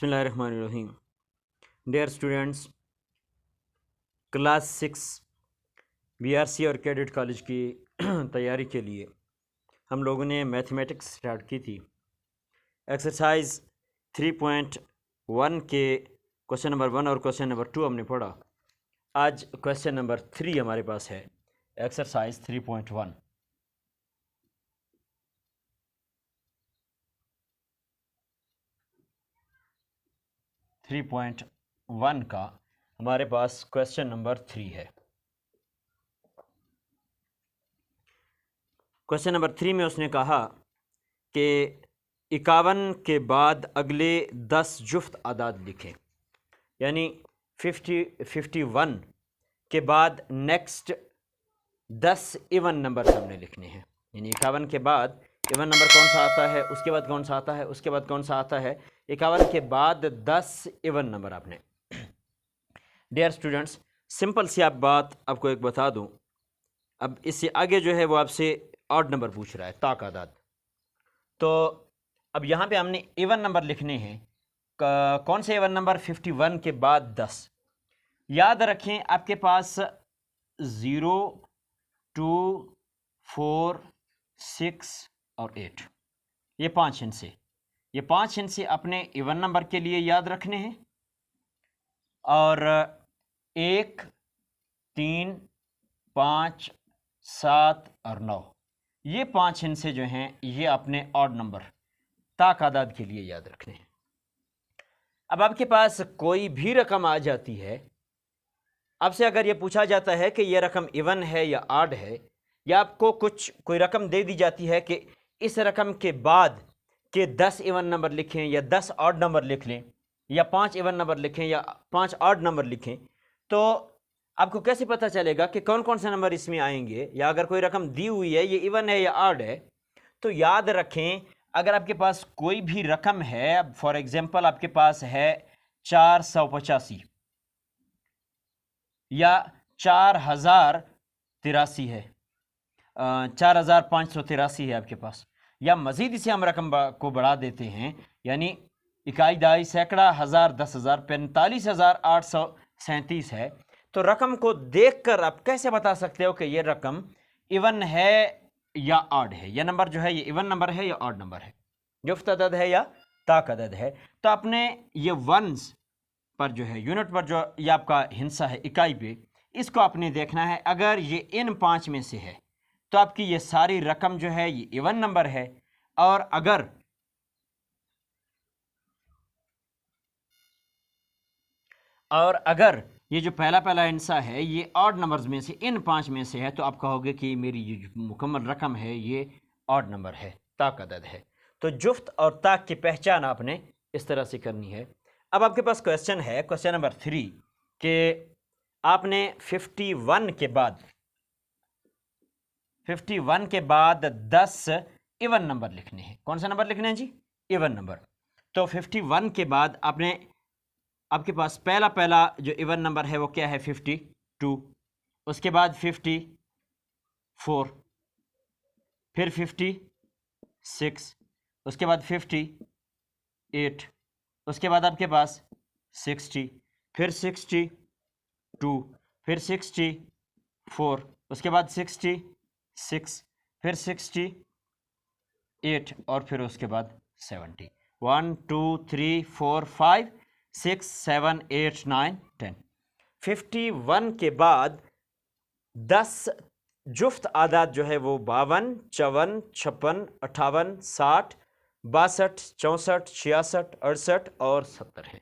बिस्मिल्लाहिर्रहमानिर्रहीम। Dear students, class 6 BRC और cadet college की तैयारी के लिए हम लोगों ने मैथमेटिक्स स्टार्ट की थी। एक्सरसाइज 3.1 के क्वेश्चन नंबर 1 और क्वेश्चन नंबर 2 हमने पढ़ा। आज क्वेश्चन नंबर 3 हमारे पास है, एक्सरसाइज 3.1। का हमारे पास क्वेश्चन नंबर 3 है। क्वेश्चन नंबर 3 में उसने कहा कि 51 के बाद अगले 10 जुफ्त आदाद लिखें, यानी 51 के बाद नेक्स्ट 10 इवन नंबर हमने लिखने हैं। यानी 51 के बाद इवन नंबर कौन सा आता है, उसके बाद कौन सा आता है, उसके बाद कौन सा आता है, 51 के बाद 10 इवन नंबर आपने। डियर स्टूडेंट्स, सिंपल सी आप बात आपको एक बता दूं। अब इससे आगे जो है वो आपसे ऑड नंबर पूछ रहा है, ताक आदाद। तो अब यहाँ पे हमने इवन नंबर लिखने हैं। कौन से इवन नंबर? 51 के बाद 10। याद रखें आपके पास 0, 2, 4, 6 और 8, ये 5 हिस्से, ये 5 हिस्से अपने इवन नंबर के लिए याद रखने हैं। और 1, 3, 5, 7 और 9, ये 5 हिस्से जो हैं ये अपने ऑड नंबर ताक आदाद के लिए याद रखने हैं। अब आपके पास कोई भी रकम आ जाती है, आपसे अगर ये पूछा जाता है कि ये रकम इवन है या ऑड है, या आपको कोई रकम दे दी जाती है कि इस रकम के बाद के 10 इवन नंबर लिखें या 10 ऑड नंबर लिख लें, या 5 इवन नंबर लिखें या 5 ऑड नंबर लिखें, तो आपको कैसे पता चलेगा कि कौन कौन से नंबर इसमें आएंगे? या अगर कोई रकम दी हुई है, ये इवन है या ऑड है, तो याद रखें अगर आपके पास कोई भी रकम है, फॉर एग्जांपल आपके पास है 485 या 4083 है, 4583 है आपके पास, या मजीद इसे हम रकम को बढ़ा देते हैं, यानी इकाई दाई सैकड़ा हज़ार 10,000 45,837 है, तो रकम को देखकर आप कैसे बता सकते हो कि ये रकम इवन है या ऑड है? यह नंबर जो है ये इवन नंबर है या ऑड नंबर है, जुफ्त अदद है या ताक अदद है? तो आपने ये वंस पर जो है, यूनिट पर जो ये आपका हिस्सा है इकाई पे, इसको आपने देखना है। अगर ये इन 5 में से है तो आपकी ये सारी रकम जो है ये इवन नंबर है, और अगर ये जो पहला हिस्सा है ये ऑड नंबर्स में से इन 5 में से है, तो आप कहोगे कि मेरी ये जो मुकम्मल रकम है ये ऑड नंबर है, ताक अदद है। तो जुफ्त और ताक की पहचान आपने इस तरह से करनी है। अब आपके पास क्वेश्चन है, क्वेश्चन नंबर 3, कि आपने 51 के बाद 10 इवन नंबर लिखने हैं। कौन सा नंबर लिखने हैं जी? Even number. तो 51 के बाद आपके पास पहला जो इवन नंबर है वो क्या है? 52। उसके बाद 54, फिर 56, उसके बाद 58, उसके बाद आपके पास 60, फिर 62, फिर 64, उसके बाद 66, फिर 68 और फिर उसके बाद 70। 1 2 3 4 5 6 7 8 9 10। 51 के बाद 10 जुफ्त आदाद जो है वो 52, 54, 56, 58, 60, 62, 64, 66, 68 और 70 हैं।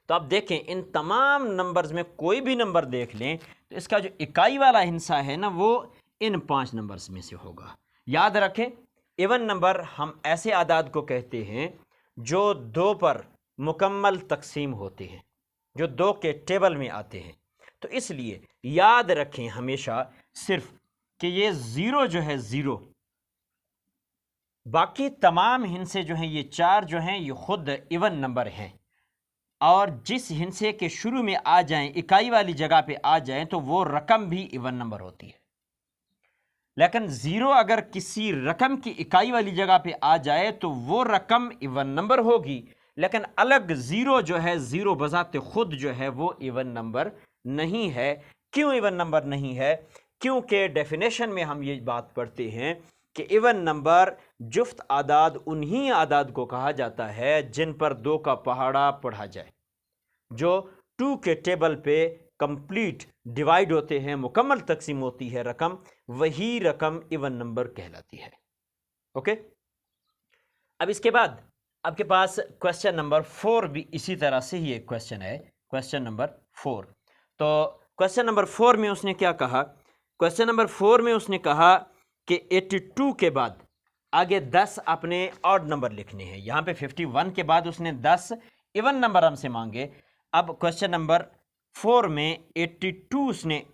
तो आप देखें इन तमाम नंबर्स में कोई भी नंबर देख लें तो इसका जो इकाई वाला हिस्सा है ना वो इन 5 नंबर्स में से होगा। याद रखें इवन नंबर हम ऐसे आदाद को कहते हैं जो 2 पर मुकम्मल तकसीम होते हैं, जो 2 के टेबल में आते हैं। तो इसलिए याद रखें हमेशा सिर्फ कि ये 0 जो है 0, बाकी तमाम हिस्से जो हैं ये 4 जो हैं ये खुद इवन नंबर हैं, और जिस हिस्से के शुरू में आ जाएं, इकाई वाली जगह पे आ जाएं, तो वो रकम भी इवन नंबर होती है। लेकिन 0 अगर किसी रकम की इकाई वाली जगह पे आ जाए तो वो रकम इवन नंबर होगी, लेकिन अलग ज़ीरो जो है, ज़ीरो बजाते खुद जो है वो इवन नंबर नहीं है। क्यों इवन नंबर नहीं है? क्योंकि डेफिनेशन में हम ये बात पढ़ते हैं कि इवन नंबर जुफ्त आदाद उन्हीं आदाद को कहा जाता है जिन पर दो का पहाड़ा पढ़ा जाए, जो टू के टेबल पे कंप्लीट डिवाइड होते हैं, मुकम्मल तकसीम होती है रकम, वही रकम इवन नंबर कहलाती है। ओके, अब इसके बाद आपके पास क्वेश्चन नंबर 4 भी इसी तरह से ही एक क्वेश्चन है, क्वेश्चन नंबर 4। तो क्वेश्चन नंबर 4 में उसने क्या कहा? क्वेश्चन नंबर 4 में उसने कहा कि 82 के बाद आगे 10 अपने ऑड नंबर लिखने हैं। यहाँ पे 51 के बाद उसने 10 इवन नंबर हमसे मांगे। अब क्वेश्चन नंबर 4 में 82 उसने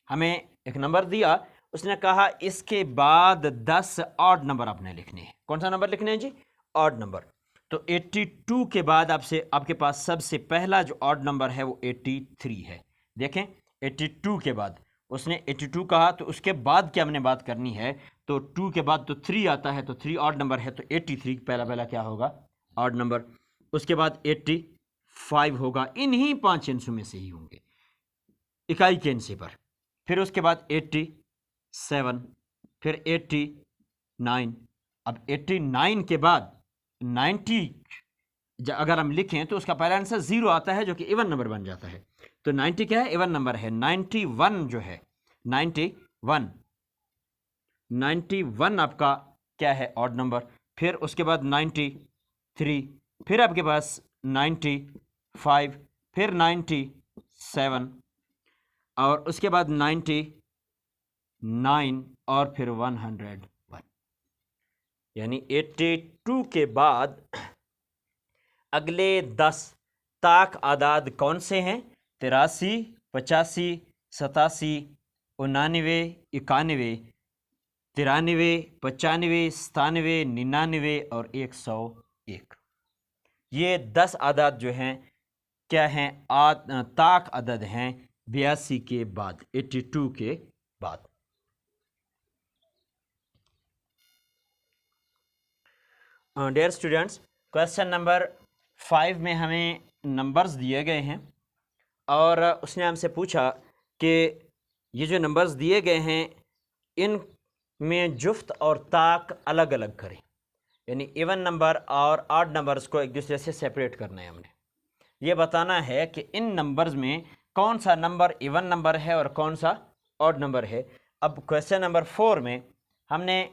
हमें एक नंबर दिया, उसने कहा इसके बाद 10 ऑड नंबर आपने लिखने हैं। कौन सा नंबर लिखने हैं जी? Odd number. तो 82 के बाद आपके पास सबसे पहला जो ऑड नंबर है वो 83 है। देखें, 82 के बाद उसने 82 कहा, तो उसके बाद क्या हमने बात करनी है? तो 2 के बाद तो 3 आता है, तो 3 ऑड नंबर है, तो 83 पहला क्या होगा? Odd number. उसके बाद 85 होगा, इन्हीं 5 इंसों में से ही होंगे, इकाई के इंसे पर। फिर उसके बाद 87, फिर 89। अब 89 के बाद 90 अगर हम लिखें तो उसका पहला आंसर 0 आता है, जो कि इवन नंबर बन जाता है। तो 90 क्या है? इवन नंबर है। 91 जो है, 91 आपका क्या है? Odd number. फिर उसके बाद 93, फिर आपके पास 95, फिर 97, और उसके बाद 99, और फिर 101। यानी 82 के बाद अगले 10 ताक आदाद कौन से हैं? 83, 85, 87, 89, 91, 93, 95, 97, 99 और 101। ये 10 आदाद जो हैं क्या हैं? ताक अदद हैं 82 के बाद, 82 के बाद। डियर स्टूडेंट्स, क्वेश्चन नंबर 5 में हमें नंबर्स दिए गए हैं और उसने हमसे पूछा कि ये जो नंबर्स दिए गए हैं इन में जुफ्त और ताक अलग अलग करें, यानी इवन नंबर और ऑड नंबर्स को एक दूसरे से सेपरेट करना है। हमने ये बताना है कि इन नंबर्स में कौन सा नंबर इवन नंबर है और कौन सा ऑड नंबर है। अब क्वेश्चन नंबर 4 में हमने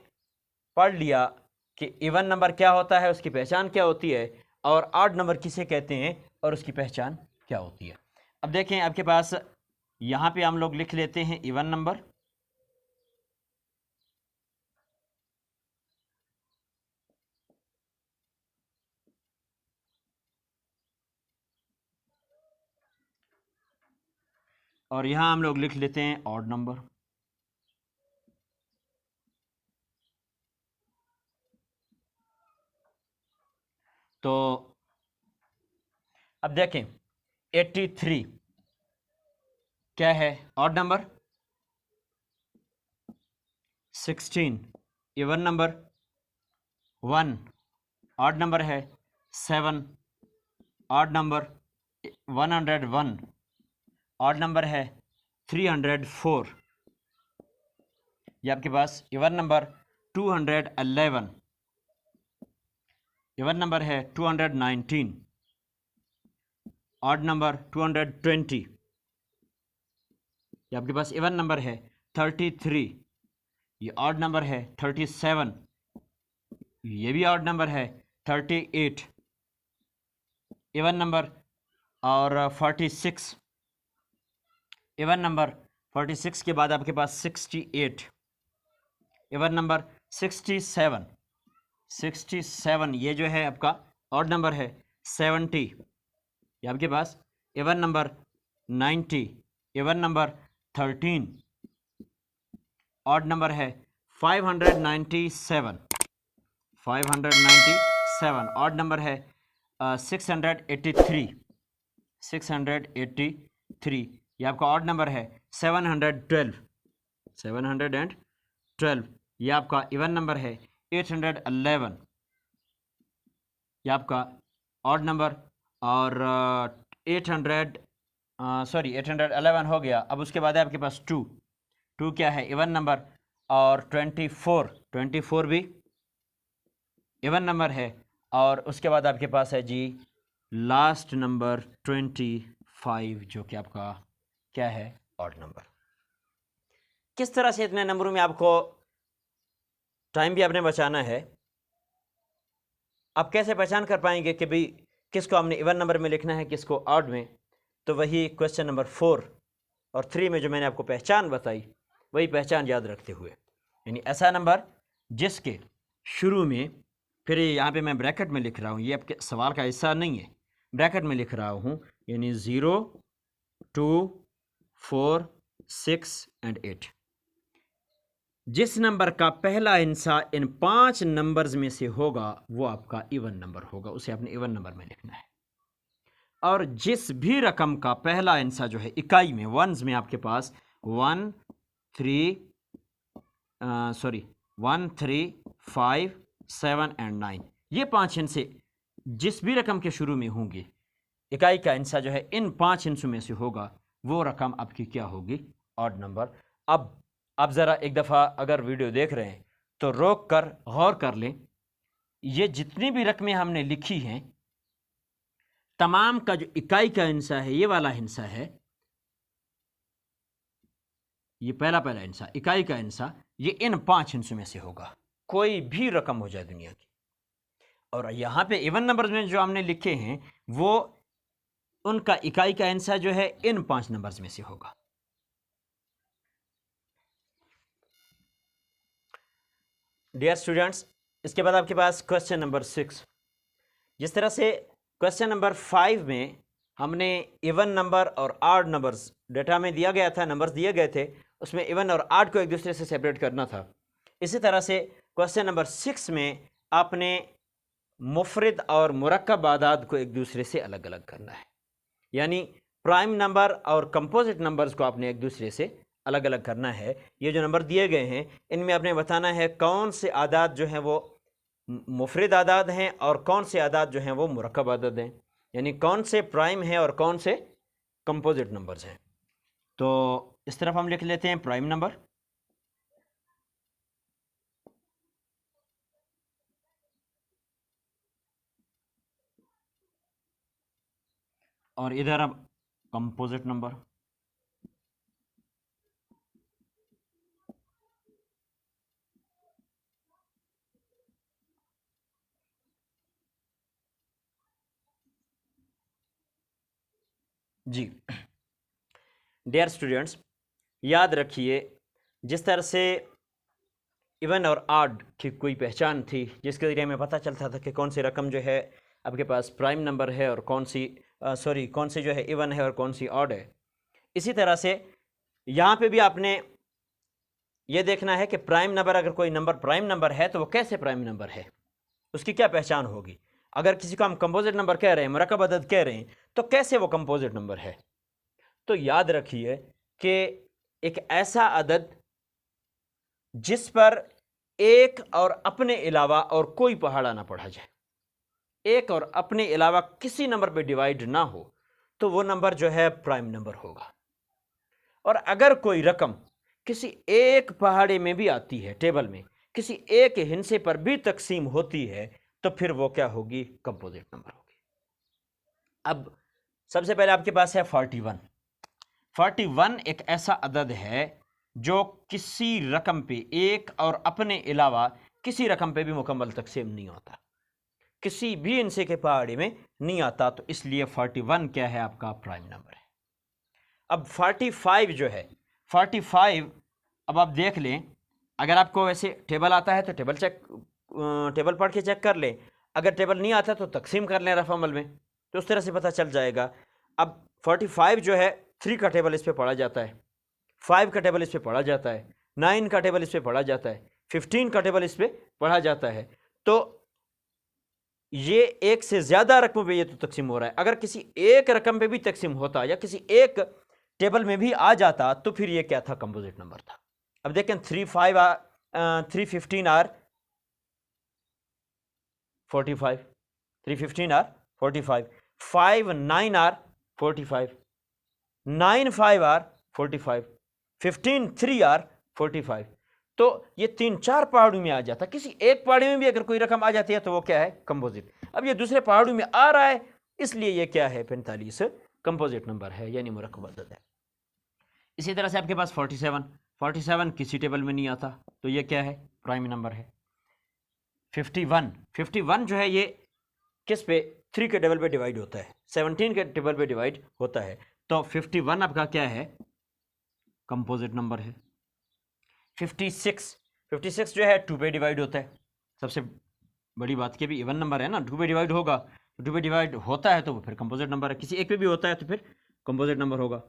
पढ़ लिया कि इवन नंबर क्या होता है, उसकी पहचान क्या होती है, और ऑड नंबर किसे कहते हैं और उसकी पहचान क्या होती है। अब देखें, आपके पास यहाँ पे हम लोग लिख लेते हैं इवन नंबर, और यहाँ हम लोग लिख लेते हैं ऑड नंबर। तो अब देखें, 83 क्या है? Odd number. 16 even number. 1 odd number है। 7 ऑड नंबर। 101 ऑड नंबर है। 304 ये आपके पास इवन नंबर। 211 इवन नंबर है। 219 ऑड नंबर। 220 ये आपके पास इवन नंबर है। 33 ये ऑड नंबर है। 37 ये भी ऑड नंबर है। 38 इवन नंबर, और 46 इवन नंबर। 46 के बाद आपके पास 68 इवन नंबर। 67 ये जो है आपका ऑड नंबर है। 70 ये आपके पास even number. 90 even number. 13 odd number है। 597 ऑड नंबर है। 683 ये आपका ऑड नंबर है। 712 ये आपका इवन नंबर है। 811 ये आपका ऑड नंबर, और 811 हो गया। अब उसके बाद है आपके पास 2 क्या है, इवन नंबर, और 24 भी इवन नंबर है, और उसके बाद आपके पास है जी लास्ट नंबर 25, जो कि आपका क्या है, ऑड नंबर। किस तरह से इतने नंबरों में आपको टाइम भी आपने बचाना है, आप कैसे पहचान कर पाएंगे कि भाई किसको हमने इवन नंबर में लिखना है, किसको ऑड में? तो वही क्वेश्चन नंबर 4 और 3 में जो मैंने आपको पहचान बताई, वही पहचान याद रखते हुए, यानी ऐसा नंबर जिसके शुरू में, फिर यहाँ पे मैं ब्रैकेट में लिख रहा हूँ, ये आपके सवाल का हिस्सा नहीं है, ब्रैकेट में लिख रहा हूँ, यानी 0, 2, 4, 6 एंड 8। जिस नंबर का पहला हिस्सा इन 5 नंबर्स में से होगा वो आपका इवन नंबर होगा, उसे आपने इवन नंबर में लिखना है। और जिस भी रकम का पहला हिस्सा जो है इकाई में, वंस में, आपके पास 1, 3, 5, 7 एंड 9, ये 5 हिस्से जिस भी रकम के शुरू में होंगे, इकाई का हिस्सा जो है इन 5 हिस्सों में से होगा, वो रकम आपकी क्या होगी, ऑड नंबर। अब आप ज़रा एक दफ़ा अगर वीडियो देख रहे हैं तो रोक कर गौर कर लें, ये जितनी भी रकमें हमने लिखी हैं, तमाम का जो इकाई का हिस्सा है, ये वाला हिस्सा है, ये पहला हिस्सा, इकाई का हिस्सा, ये इन 5 हिस्सों में से होगा, कोई भी रकम हो जाए दुनिया की। और यहाँ पे इवन नंबर्स में जो हमने लिखे हैं, वो उनका इकाई का हिस्सा जो है इन 5 नंबर्स में से होगा। डियर स्टूडेंट्स, इसके बाद आपके पास क्वेश्चन नंबर 6। जिस तरह से क्वेश्चन नंबर 5 में हमने इवन नंबर और ऑड नंबर्स डेटा में दिया गया था, नंबर्स दिए गए थे, उसमें इवन और ऑड को एक दूसरे से सेपरेट करना था। इसी तरह से क्वेश्चन नंबर 6 में आपने मुफरद और मुरक्कब आदाद को एक दूसरे से अलग अलग करना है, यानी प्राइम नंबर और कंपोजिट नंबर्स को आपने एक दूसरे से अलग अलग करना है। ये जो नंबर दिए गए हैं, इनमें आपने बताना है कौन से आदाद जो हैं वो मुफरद आदाद हैं और कौन से आदाद जो हैं वो मुरक्कब आदाद हैं, यानी कौन से प्राइम हैं और कौन से कंपोजिट नंबर्स हैं। तो इस तरफ हम लिख लेते हैं प्राइम नंबर, और इधर अब कंपोजिट नंबर। जी डियर स्टूडेंट्स, याद रखिए, जिस तरह से इवन और ऑड की कोई पहचान थी जिसके ज़रिए हमें पता चलता था कि कौन सी रकम जो है आपके पास प्राइम नंबर है और कौन सी जो है इवन है और कौन सी ऑड है, इसी तरह से यहाँ पे भी आपने ये देखना है कि प्राइम नंबर, अगर कोई नंबर प्राइम नंबर है तो वो कैसे प्राइम नंबर है, उसकी क्या पहचान होगी। अगर किसी को हम कंपोजिट नंबर कह रहे हैं, मुरक्कब अदद कह रहे हैं, तो कैसे वो कंपोजिट नंबर है। तो याद रखिए कि एक ऐसा अदद जिस पर एक और अपने अलावा और कोई पहाड़ा ना पढ़ा जाए, एक और अपने अलावा किसी नंबर पे डिवाइड ना हो, तो वो नंबर जो है प्राइम नंबर होगा। और अगर कोई रकम किसी एक पहाड़े में भी आती है, टेबल में किसी एक हिस्से पर भी तकसीम होती है, तो फिर वो क्या होगी, कंपोजिट नंबर होगी। अब सबसे पहले आपके पास है 41। 41 एक ऐसा अदद है जो किसी रकम पे एक और अपने अलावा किसी रकम पे भी मुकम्मल तकसीम नहीं होता, किसी भी हिस्से के पहाड़े में नहीं आता, तो इसलिए 41 क्या है, आपका प्राइम नंबर है। अब 45 जो है, 45 अब आप देख लें, अगर आपको वैसे टेबल आता है तो टेबल पढ़ के चेक कर लें, अगर टेबल नहीं आता तो तकसीम कर लें रफ़ अमल में, तो उस तरह से पता चल जाएगा। अब 45 जो है, 3 का टेबल इस पे पढ़ा जाता है, 5 का टेबल इस पे पढ़ा जाता है, 9 का टेबल इस पे पढ़ा जाता है, 15 का टेबल इस पे पढ़ा जाता है। तो ये एक से ज़्यादा रकमों पे ये तो तकसीम हो रहा है। अगर किसी एक रकम पे भी तकसीम होता या किसी एक टेबल में भी आ जाता, तो फिर ये क्या था, कंपोजिट नंबर था। अब देखें 315 R 45, 315 R 45, 5 9 R 45, 9 5 R 45, 15 3 R 45। तो ये 3-4 पहाड़ों में आ जाता, किसी एक पहाड़ी में भी अगर कोई रकम आ जाती है तो वो क्या है, कंपोजिट। अब ये दूसरे पहाड़ों में आ रहा है, इसलिए ये क्या है, 45 कंपोजिट नंबर है, यानी मुरक्कब अदद है। इसी तरह से आपके पास 47 किसी टेबल में नहीं आता, तो ये क्या है, प्राइम नंबर है। 51 जो है ये किस पे, 3 के टेबल पे डिवाइड होता है, 17 के टेबल पे डिवाइड होता है, तो 51 आपका क्या है, कंपोजिट नंबर है। 56 जो है 2 पे डिवाइड होता है, सबसे बड़ी बात कि भी इवन नंबर है ना, 2 पे डिवाइड होगा, तो 2 पे डिवाइड होता है तो वो फिर कंपोजिट नंबर है, किसी एक पे भी होता है तो फिर कंपोजिट नंबर होगा।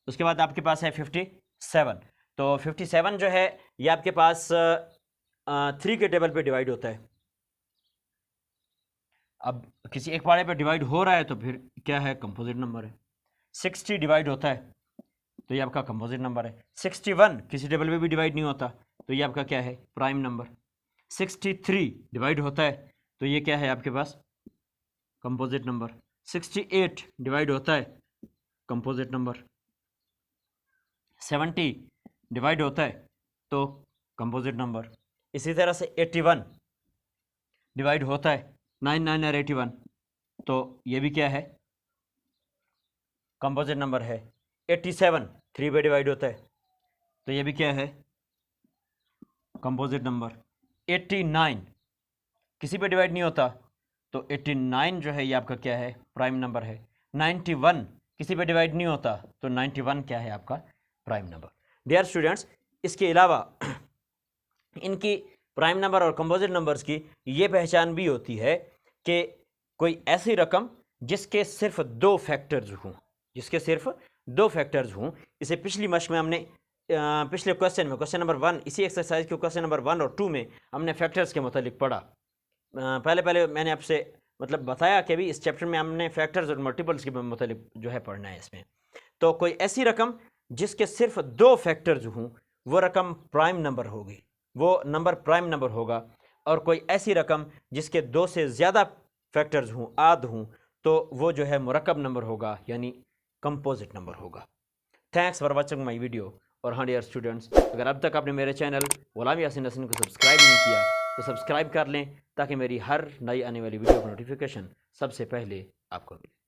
उसके बाद आपके पास है 57, तो 57 जो है ये आपके पास 3 के टेबल पे डिवाइड होता है। अब किसी एक पहाड़े पे डिवाइड हो रहा है तो फिर क्या है, कंपोजिट नंबर है। 60 डिवाइड होता है तो ये आपका कंपोजिट नंबर है। 61 किसी टेबल पे भी डिवाइड नहीं होता तो ये आपका क्या है, प्राइम नंबर। 63 डिवाइड होता है तो ये क्या है आपके पास, कंपोजिट नंबर। 68 डिवाइड होता है, कंपोजिट नंबर। 70 डिवाइड होता है तो कंपोजिट नंबर। इसी तरह से 81 डिवाइड होता है, 9 9 और 81, तो ये भी क्या है, कंपोजिट नंबर है। 87 3 पे डिवाइड होता है तो ये भी क्या है, कंपोजिट नंबर। 89 किसी पे डिवाइड नहीं होता तो 89 जो है ये आपका क्या है, प्राइम नंबर है। 91 किसी पे डिवाइड नहीं होता तो 91 क्या है आपका, प्राइम नंबर। डियर स्टूडेंट्स, इसके अलावा इनकी प्राइम नंबर और कंपोजिट नंबर्स की ये पहचान भी होती है कि कोई ऐसी रकम जिसके सिर्फ 2 फैक्टर्स हों, इसे पिछली मश्क में हमने पिछले क्वेश्चन नंबर 1, इसी एक्सरसाइज के क्वेश्चन नंबर 1 और 2 में हमने फैक्टर्स के मुतालिक पढ़ा। पहले मैंने आपसे मतलब बताया कि भी इस चैप्टर में हमने फैक्टर्स और मल्टीपल्स के मुतालिक जो है पढ़ना है इसमें। तो कोई ऐसी रकम जिसके सिर्फ 2 फैक्टर्स हों वो रकम प्राइम नंबर होगी, वो नंबर प्राइम नंबर होगा। और कोई ऐसी रकम जिसके 2 से ज़्यादा फैक्टर्स हों, आद हों, तो वो जो है मुरक्कब नंबर होगा, यानी कंपोजिट नंबर होगा। Thanks for watching my video. और हाँ डियर स्टूडेंट्स, अगर अब तक आपने मेरे चैनल गुलाम यासीन हसन को सब्सक्राइब नहीं किया तो सब्सक्राइब कर लें ताकि मेरी हर नई आने वाली वीडियो का नोटिफिकेशन सबसे पहले आपको मिले।